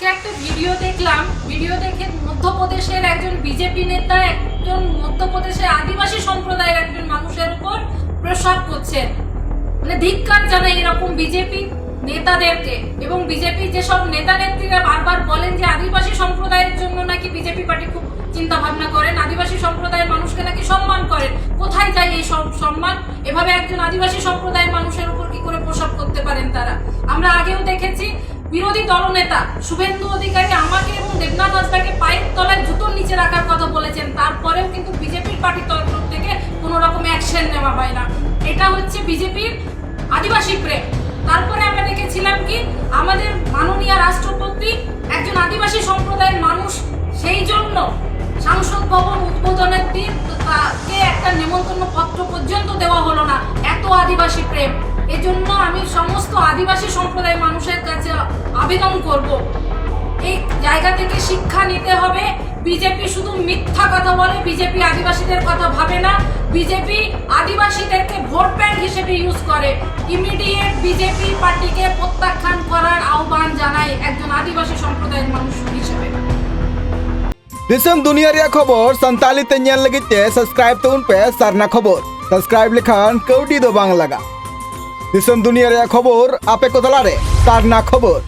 আজকে একটা ভিডিও দেখলাম, ভিডিও দেখে মধ্যপ্রদেশের একজন বিজেপি নেতা একজন মধ্যপ্রদেশের আদিবাসী সম্প্রদায়ের একজন মানুষের উপর প্রসাব করছেন। মানে ধিক্কার জানাই এরকম বিজেপি নেতাদেরকে। এবং বিজেপি যেসব নেতা নেত্রীরা বারবার বলেন যে আদিবাসী সম্প্রদায়ের জন্য নাকি বিজেপি পার্টি খুব চিন্তা ভাবনা করেন, আদিবাসী সম্প্রদায়ের মানুষকে নাকি সম্মান করেন, কোথায় যায় এই সব সম্মান? এভাবে একজন আদিবাসী সম্প্রদায়ের মানুষের উপর কি করে প্রসাব করতে পারেন তারা? আমরা আগেও দেখেছি বিরোধী দলনেতা শুভেন্দু অধিকারী আমাকে এবং দেবনাথ হাজরাকে পায়ের তলায় জুতোর নিচে রাখার কথা বলেছেন, তারপরেও কিন্তু বিজেপির পার্টির তরফ থেকে কোনো রকম অ্যাকশন নেওয়া হয় না। এটা হচ্ছে বিজেপির আদিবাসী প্রেম। তারপরে আমরা দেখেছিলাম কি আমাদের মাননীয় রাষ্ট্রপতি একজন আদিবাসী সম্প্রদায়ের মানুষ, সেই জন্য সাংসদ ভবন উদ্বোধনের দিন তাকে একটা নেমন্তন্ন পত্র পর্যন্ত দেওয়া হলো না। এত আদিবাসী প্রেম। এজন্য আমি সমস্ত আদিবাসী সম্প্রদায়ের মানুষের কাছে আবেদন করব, এই জায়গা থেকে শিক্ষা নিতে হবে। বিজেপি শুধু মিথ্যা কথা বলে, বিজেপি আদিবাসীদের কথা ভাবে না, বিজেপি আদিবাসীদেরকে ভোট ব্যাংক হিসেবে ইউজ করে। ইমিডিয়েট বিজেপি পার্টিকে প্রত্যাখ্যান করার আহ্বান জানাই একজন আদিবাসী সম্প্রদায়ের মানুষ হিসেবে। दिसम दुनिया रे खबर संताली ते ᱧᱮᱞ लगी ते सब्सक्राइब तो उन पे सरना खबर सब्सक्राइब लेखान कौडी दो बांग लगा। दिसम दुनिया रे खबर आपे को तला रे सरना खबर।